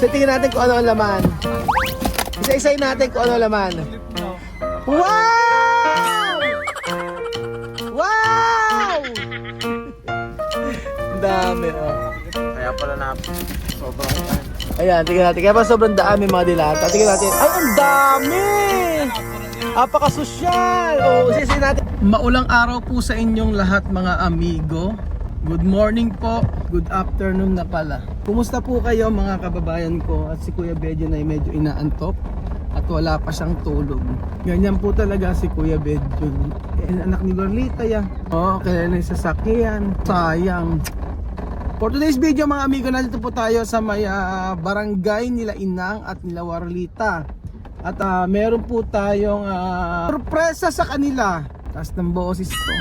So tingnan natin kung ano ang laman. Isa-isayin natin kung ano ang laman. Wow! Wow! Ang dami, oh. Kaya pala na sobrang yan. Ayan, tingnan natin. Kaya pa sobrang dami mga dilata. Tingnan natin. Ay, ang dami! Apaka-sosyal! Oh, isa-isayin natin. Maulang araw po sa inyong lahat mga amigo. Good morning po, good afternoon na pala. Kumusta po kayo mga kababayan ko? At si Kuya Bedjon ay medyo inaantok at wala pa siyang tulog. Ganyan po talaga si Kuya Bedjon. Anak ni Lolita yan. Oo, kaya na yung sasakyan. Sayang. For today's video mga amigo, nandito po tayo sa may barangay nila Inang at nila Warlita. At meron po tayong sorpresa sa kanila. Taas ng boses ko.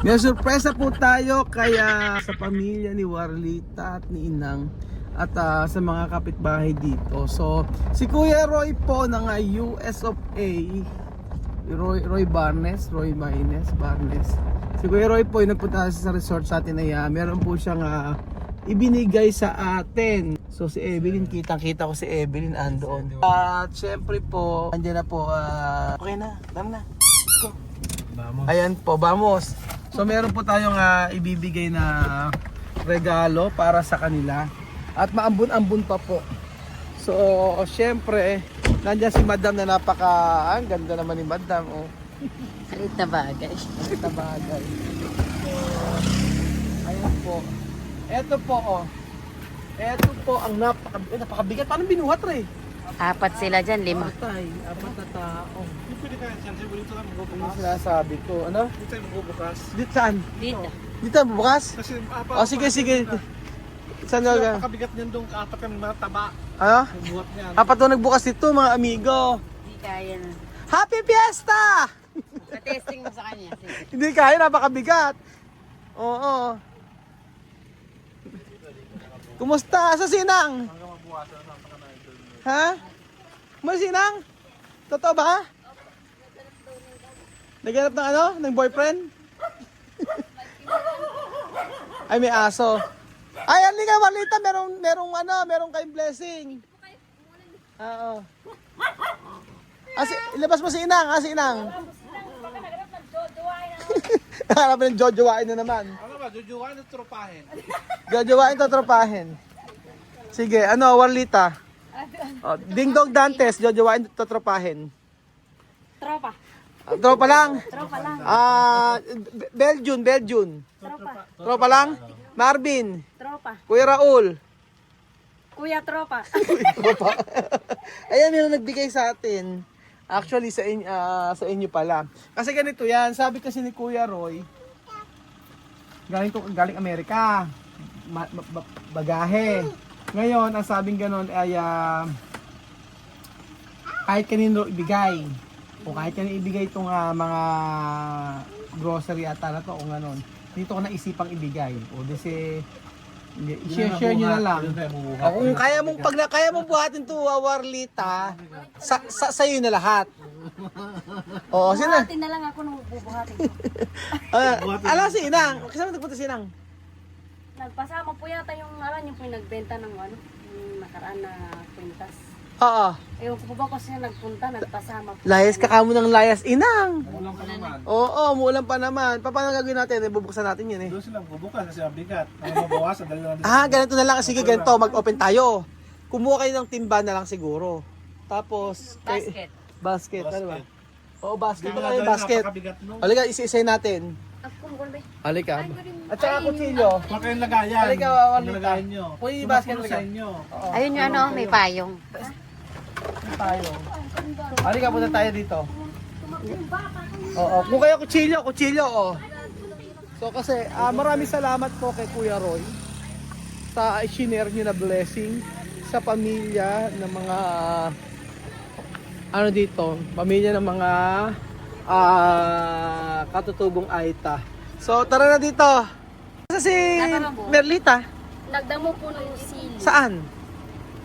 May sorpresa po tayo kaya sa pamilya ni Warlita at ni Inang at sa mga kapitbahay dito. So si Kuya Roy po ng US of A, Roy Barnes. Si Kuya Roy po yung nagpunta sa resort sa atin ay meron po siyang ibinigay sa atin. So si Evelyn, kitang-kita ko si Evelyn andoon. At syempre po, andyan na po. Okay na, tama na. Let's go. Vamos. Ayan po, vamos. So meron po tayong ibibigay na regalo para sa kanila. At maambun-ambun pa po. So syempre, nandiyan si Madam na ang ganda naman ni Madam. Oh. Salit na bagay. Salit na bagay. So, ayan po. Eto po, oh. Eto po ang napakabigat. Paano binuhat, Ray? 4 sila dyan, 5. Apat na tao. Ano sinasabi ko? Ano? Dito tayo magbubukas. Dito saan? Dito. Dito bukas? Kasi Oh, sige. Saan na? napakabigat niyan doon, kaapat kami mga taba. Ano? Buhat niyan. Apat na nagbukas dito, mga amigo. Hindi kaya na. Happy Fiesta! Patesting mo sa kanya. Sige. Hindi kaya, napakabigat. Oo. Kumusta? Sa Sinang? Ha? Kumusta Sinang? Totoo ba? Naghanap ng ano? Ng boyfriend? Ay, may aso. Ay, halika Warlita, merong kayong blessing. Oo. Ilabas mo si Inang, si Inang. Harap ng jojowain na naman. Ano ba, jujuan at tropahin? Jojowain to tropahin. Sige, Warlita. Oh, Ding Dong Dantes, jojowain to tropahin. Tropa. Tropa lang. Tropa lang. Belgian. Tropa. Tropa lang. Marvin, Tropa. Kuya Raul. Kuya Tropa. Tropa. Ayan, yung nagbigay sa atin. Actually, sa inyo pala. Kasi ganito yan, sabi kasi ni Kuya Roy, galing Amerika, bagahe. Ngayon, ang sabing ganon ay kahit kanino ibigay, o kahit kanino ibigay itong mga grocery ata na to, o ganon, dito ko naisipang ibigay. O kasi, i-share nyo na lang. O, kung kaya mong buhatin to, Warlita, sa'yo na lahat. Oo, sino? Buhatin na lang ako nung bubuhatin ko. Ala si Inang. Kasama nagpunta si Inang. Nagpasama po yata yung pinagbenta ng yung nakaraan na kwintas. Oo. Ewan ko po ba kasi nagpunta, nagpasama po. Layas ka kamo ng layas, Inang. Ulang pa naman. Oo, muulan pa naman. Paano gagawin natin? Bubuksan natin yun eh. Doon sila bubukas kasi ang bigat. Ang mabawasan dahil lang. Ganito na lang. Sige, ganito. Mag-open tayo. Kumuha kayo ng timba na lang siguro. Tapos, basket. Ano ba? Oo, basket. Ito kayo, basket. Napakabigat no. Halika, isa-isay natin. Ako ba? Halika. At saka kutsilyo. Huwag kayong lagayan. Halika, Yung Warlita. lagayan nyo. Kuya, yung basket Tumutulong halika. sa inyo. Ayun yung may payong. Tayo. Halika, punta tayo dito. Oo, kung kayo kutsilyo, oh. So kasi, maraming salamat po kay Kuya Roy sa i-share niyo na blessing sa pamilya ng mga pamilya ng mga katutubong Aita. So tara na dito. Sa si Merlita. Nagdamo po ng sili. Saan?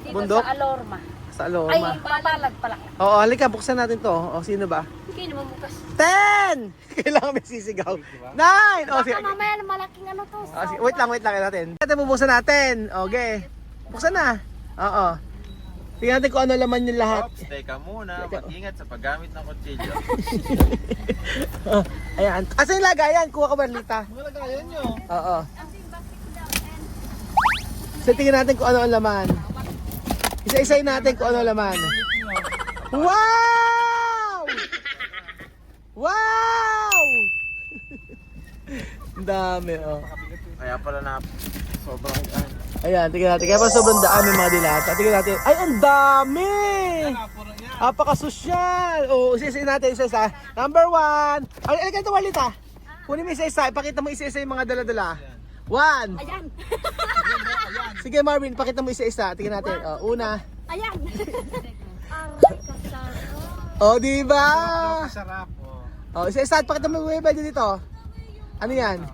Dito Bundok? sa Alorma. Sa Aloma. Ay, papalag pala. Oo, halika, buksan natin to. O, sino ba? Hindi naman bukas. 10! Kailangan may sisigaw. 9! O, sige. Baka mamaya malaking ano to. Sige. Wait lang natin. Ito bubuksan natin. Okay. Buksan na. Oo. Tingnan natin kung ano laman yung lahat. Ops, teka muna. Mag-ingat sa paggamit ng kutsilyo. Ayan. Asan yung lagayan? Kuha ka ba, Lita? Mga lagayan nyo. Oo. So, tingnan natin kung ano ang laman. Isa-isayin natin kung ano ang laman. Wow! Wow! Ang dami, oh. Kaya pala na sobrang Ayan, tingnan natin. Kaya pa sobrang dami mga dilata. Tingnan natin. Ay, ang dami! Napaka-sosyal! Oo, isa-isayin natin, isa-isa. Number 1. Ay, ganito, Walita. Kunin mo isa-isa. Ipakita mo isa-isa yung mga dala-dala. 1. Ayan. Sige, Marvin, pakita mo isa-isa. Tingnan natin. Una. Ayan. Aray, kasarap. Oh, di ba? Sarap. Oh, isa-isa. Pakita mo yung pwede dito. Ano yan?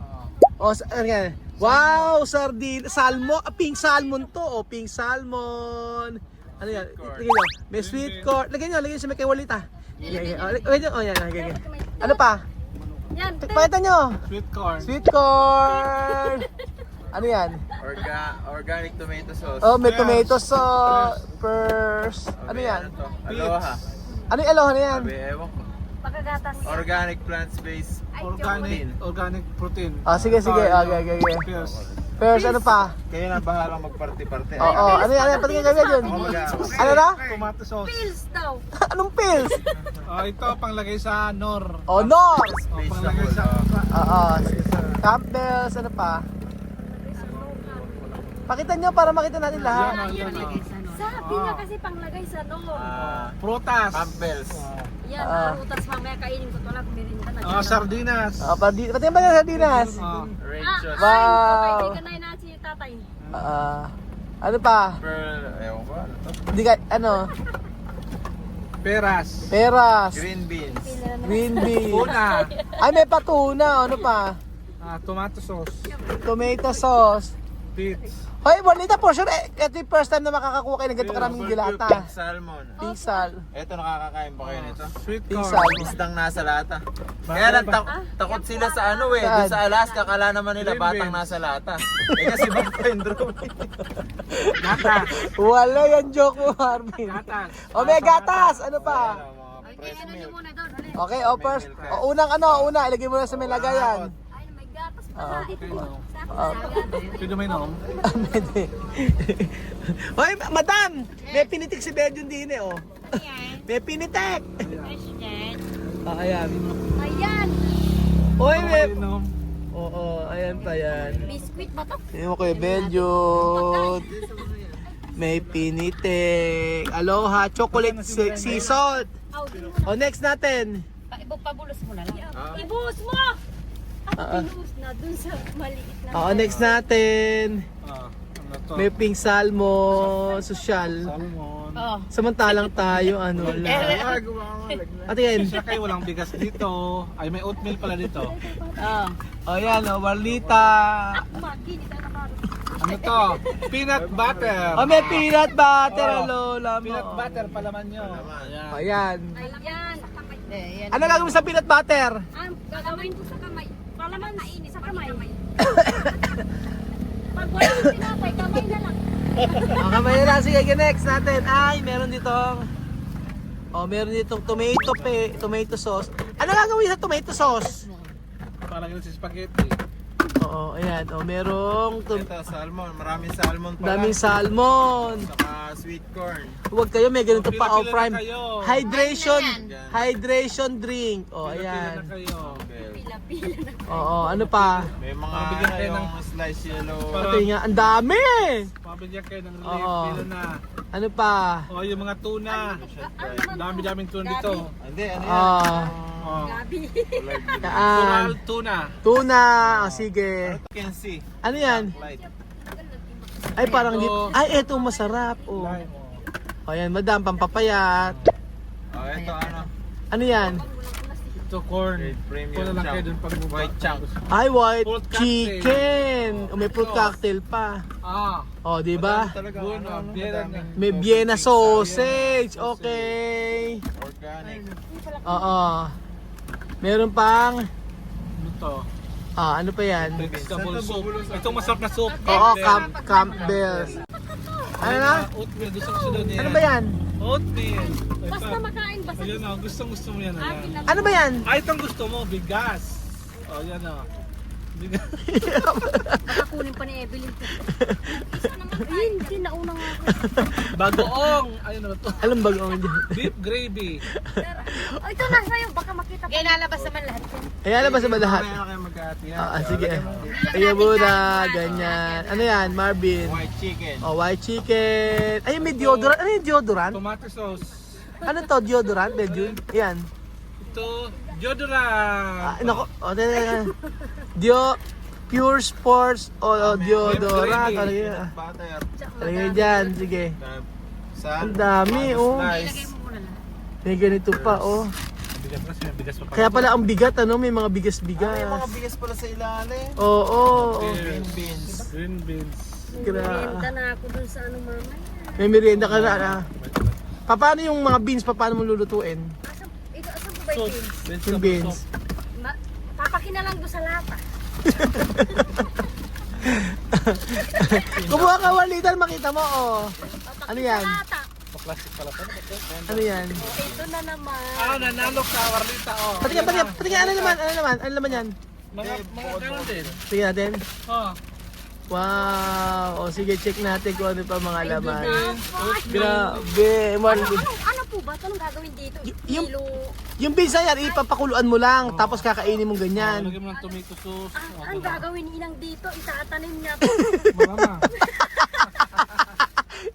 Oh, ano yan? Wow, sardine, salmon, pink salmon to. Oh, pink salmon. Ano yan? Lagyan nyo. May sweet corn. Lagyan nyo sa may kay Walita. Oh, yan. Ano pa? Yan. Pakita nyo. Sweet corn. Sweet corn. Ano yan? organic tomato sauce. Oh, may tomato sauce. Pears. Ano yan? Ano to? Aloha. Ano yung aloha na yan? Sabi, ewan ko. Pagkagatas. Organic plant-based Organic protein. Ah, sige. Okay. Yes. Pears, ano pa? Kayo na bahalang magparty-party. Oo, ano yan? Patingin kagad yun. Ano na? Tomato sauce. Pills daw. Anong pills? Ito, panglagay sa nor. Oh, no! Panglagay sa... Oo. Campbell's, ano pa? Pakita nyo para makita natin lahat. Sabi niya kasi panglagay sa nor. Prutas. Campbell's. Yan, utas mamaya kainin ko to lang. Merinda na. Sardinas. Pati ba yung sardinas? Rachel. Wow. Hindi ka na na si tatay. Ano pa? Pearl. Ewan ko. Ano to? Hindi ka, ano? Peras. Peras. Green beans. Green beans. Tuna. Ay, may patuna. Ano pa? Tomato sauce. Tomato sauce. Beets. Hoy, Bonita, for sure, ito yung first time na makakakuha kayo ng ganito karaming Pink dilata. salmon. Pink sal. Eto, nakakakain ba kayo nito? Sweet Pink corn. salmon. Isdang nasa lata. Kaya lang takot sila sa ano eh. Doon sa Alaska, kala naman nila Green batang beans. nasa lata. Eh kasi bata yung drone. Gatas. Wala yan joke mo, Marvin. Gatas. O, may gatas. Ano pa? Mga fresh milk. Muna doon. Ulit. Okay, first. Una, ilagay mo na sa may lagayan. Ay, may gatas pa. Ito. Pwede may nom? Hoy, madam! May pinitik si Bedyon din eh, oh. May pinitik! Ayan. Ayan. Hoy, may... Nom. Oo, ayan pa yan. Biscuit ba to? Tingnan mo kayo, Bedyon. May pinitik. Aloha, chocolate sea salt. O, next natin. Pabulos mo na lang. Ibuhos mo! Pinuhos na dun sa maliit na. Oo, next natin. Ano to? May pink salmon, social. Salmon. Oh. Samantalang tayo, ano lang. At yan. Siya kayo walang bigas dito. Ay, may oatmeal pala dito. O yan, Warlita. Magi, hindi tayo nakarot. Ano to? Peanut butter. O, may peanut butter, lola mo. Peanut butter palaman nyo. Ayan. Ayan. Ayan. Ano gagawin sa peanut butter? Ang gagawin ko sa kamay. Palaman na ini sa kamay. Pag wala yung tinapay, kamay na lang. O, kamay na lang. Sige, next natin. Ay, meron ditong... meron ditong tomato sauce. Ano gagawin sa tomato sauce? Parang yun sa spaghetti. Oo, ayan. Merong... Ito, salmon. Maraming salmon pala. daming salmon. Saka sweet corn. Huwag kayo, may ganito pa. Pila-pila Prime. na kayo. Hydration drink. O, Pila-pila ayan. na kayo. Pila-pila na. Oo, ano pa? May mga Mabigyan kayo yung ng- slice yellow. Para- Pati nga, ang dami! Mabigyan kayo ng relief. Oo. Pila na. Ano pa? O, yung mga tuna. Dami-daming tuna dito. Hindi, ano yan? Oh. Gabi. Yan. Coral tuna. Tuna. O, sige. Kensi. Ano yan? Light. Ay, parang Ito. dito. Ay, eto masarap. O, Lime. o yan, madam, pampapayat. Oh, ito ano? Ano yan? Ito corn. Premium Pula lang chunk. kayo dun pag White chunk. Ay, white Fruit cocktail. chicken. O, may fruit cocktail pa. O, di ba? Talaga, Bueno, ano, Vienna. madami. May Vienna sausage. Okay. Organic. Oo. Meron pang... Ano to? ano pa yan? Vegetable soup. Itong masarap na soup. Oo, Campbell's. Ano na? Oatmeal, gusto ko sunod yan. Ano ba yan? Oatmeal. Basta makain, basta Ayun o, gusto mo yan. akin na. Ano ba yan? Ay, itong gusto mo, bigas. O, yan o. Bigas. Makakunin pa ni Evelyn. Ayun, hindi nauna nga ako. Bagoong. Ayun o to. Alam ba kung dyan? Beef gravy. Oh, ito na sa'yo, baka makita pa. Lalabas naman lahat yan. Ayan na ba sa lahat? Kaya kayo mag-ati ha. Sige. Ayan muna, ganyan. Ano yan, Marvin? White chicken. Oh, white chicken. Ay, may deodorant. Ano yung deodorant? Tomato sauce. Ano to, deodorant? Medyo? Ayan. Ito, deodorant. Nako, o, Pure Sports o deodorant. Ano yun? Butter. Ano yun dyan? Sige. Sal. Ang dami, oh. Slice. May ganito pa, oh. Bigas kasi, may bigas pa pa. Kaya pala ang bigat, ano? May mga May mga bigas-bigas. bigas pala sa ilalim. Oo. Green beans. Green beans. Merienda na ako dun sa ano mamaya. May merienda ka na. Paano yung mga beans? Paano mo lulutuin? Asan po ba yung Sauce. beans? Yung beans. Papakin na lang doon sa lata. Kumuha ka, Walitan, makita mo, oh. Papakin Ano yan? sa lata. Pa-plastic pala pa. Ano yan? Ito na naman. Nanalo ka, Warlita. Oh. Patingin, ano naman yan? Mga ganun din. Tingnan natin. Oh. Wow. O, sige, check natin kung ano pa mga laman. Dapat. Grabe. Ano po ba? Anong gagawin dito? Yung- Kilo. Yung pizza yan, ipapakuluan mo lang, tapos kakainin mo ganyan. Lagyan mo ng tomato sauce. Ang gagawin ni Inang dito, itatanim niya to. Mama.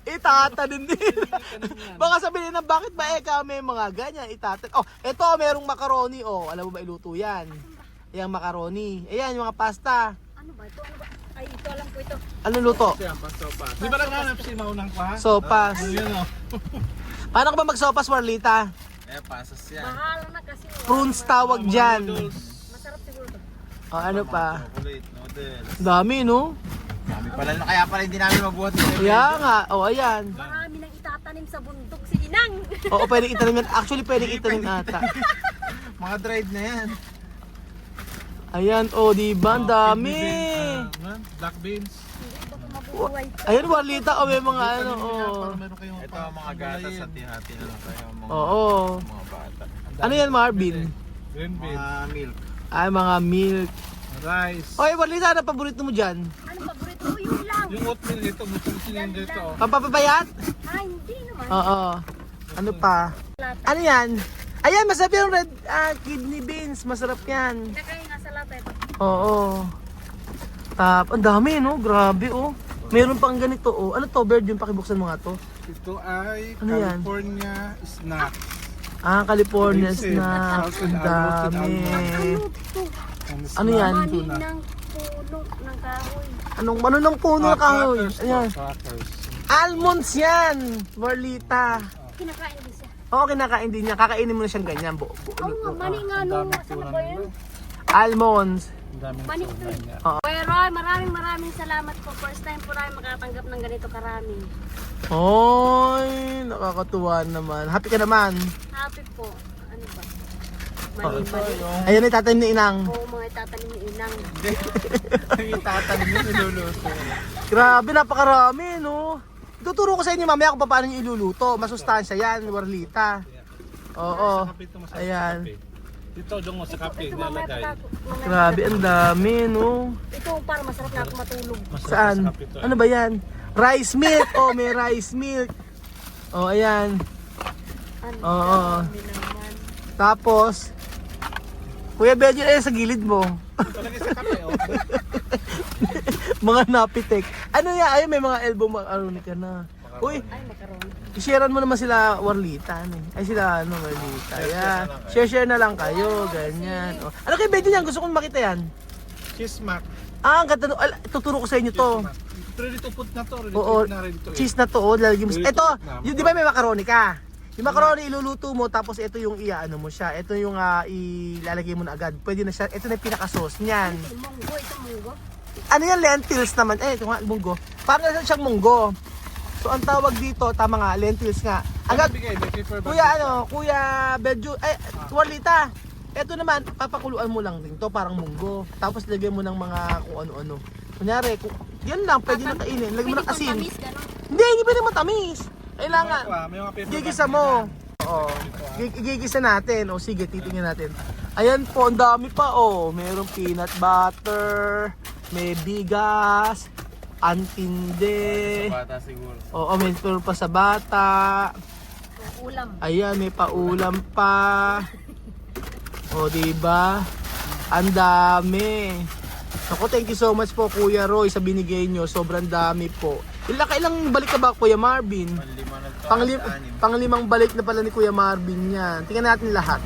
Itatanin din. Baka sabihin na, bakit ba may mga ganyan? Itatanin. Oh, eto, merong macaroni. Oh, alam mo ba iluto yan? Yang macaroni. Ayan, yung mga pasta. Ano ba ito? Ano ba? Ay, ito alam ko ito. Ano luto? Di ba naghanap si Maunang pa? Sopas. Yun o. Paano ka ba magsopas, Warlita? Pasas yan. Bahala na kasi. Prunes tawag dyan. Masarap siguro to. Oh, ano pa? Chocolate, noodles. Dami, no? Dami pala, kaya pala hindi namin mabuhat. Kaya nga. Oh, ayan. Marami nang itatanim sa bundok si Inang. Oo, pwedeng itanim yan. Actually, pwedeng itanim ata. Mga dried na yan. Ayan, oh, di ba? Ang dami. Black beans. Baka mabubuhay. Ayan, Warlita, oh, may mga ano, oh. Meron kayong Ito ang mga gatas at hati na lang kayo. Mga, Oo. mga bata. Ano yan, Marvin? Green beans. Mga milk. Ay, mga milk. Rice. Oy, Warlita, ano paborito mo dyan? Ano paborito ko? Yun lang. Yung oatmeal dito, gusto ko sinin dito. oh. Pampapabayat? Ay, hindi naman. Oo. Ano pa? Lata. Ano yan? Ayan, masarap yung red kidney beans. Masarap yan. Kinakain nga sa lata ito. Oo. Ang dami, no? Grabe, oh. Meron pang ganito, oh. Ano to, Bird? Yung pakibuksan mo nga to. Ito ay Ano yan? California snack. California Roasted. snack. Ang dami. Ano to? Ano yan? Manin ng puno ng kahoy. Ano ng puno ng kahoy? Ayan. Crackers. Almonds yan, Warlita. Kinakain din siya. Oo, kinakain din niya. Kakainin mo na siyang ganyan. Oo nga, mani nga nung masarap ba yun? Almonds. Ang daming Mani sauce ito. niya. Kuya Roy, maraming salamat po. First time po namin makatanggap ng ganito karami. Oy, nakakatuwa naman. Happy ka naman. Happy po. Ano ba? Mani. Ayun, itatanim ni Inang. Oo, mga itatanim ni Inang. Ang itatanim yung niluluto. Grabe, napakarami, no? Tuturo ko sa inyo mamaya kung paano nyo iluluto. Masustansya yan, Warlita. Oo. Sa kape ito, masarap Ayan. sa kape. Dito, dong mo sa kape, Ito mamaya nilalagay. pa Grabe, ang dami, no? Ito para masarap na ako matulog. Masarap Saan? sa kape ito. Ano ba yan? Rice milk. Oh, may rice milk. Oh, ayan. Ano? Oo. Dami naman. Tapos, Kuya Benji, sa gilid mo. Palagay sa kape, oh. Mga napitek. Ano yan? Ayun, may mga elbow macaroni ka na. Uy, Ay, macaroni. i-sharean mo naman sila Warlita. Ano eh. Ay, sila Warlita. Ayan. Share na lang kayo. Ganyan. Oh. Ano kay Benji yan? Gusto kong makita yan. Cheese mac. Ang ganda. Tuturo ko sa inyo to. Ready to put na to. Ready Oo, to eat na, ready to eat. cheese na to. Oh, lalagyan mo. Ready to Ito, eat na. yung di ba may macaroni ka? Yung macaroni iluluto mo tapos ito yung iaano mo siya. Ito yung ilalagay mo na agad. Pwede na siya. Ito na yung pinaka-sauce niyan. Ito munggo, ito munggo. Ano yan? Lentils naman. Ito nga, munggo. Parang na siyang munggo. So ang tawag dito, tama nga, lentils nga. Agad, Bigay, may prefer ba? Kuya Benju, Warlita. Ito naman, papakuluan mo lang din to, parang munggo. Tapos lagyan mo ng mga kung ano-ano. Kunyari, yan lang, pwede na kainin. Lagyan mo ng Pwede asin. tamis, gano'n. Hindi pwede matamis. Kailangan, May mga paper gigisa mo. Oo. Gigisa natin. O sige, titingnan natin. Ayan po, ang dami pa. Oh, mayroong peanut butter, may bigas, antinde. Bata siguro. Oo, may meron pa sa bata. Ulam. Ayan, may paulam pa. O, diba? Ang dami. Ako, thank you so much po, Kuya Roy, sa binigay nyo. Sobrang dami po. Ilang balik ka ba, Kuya Marvin? Panlima na to. Panglimang balik na pala ni Kuya Marvin yan. Tingnan natin lahat.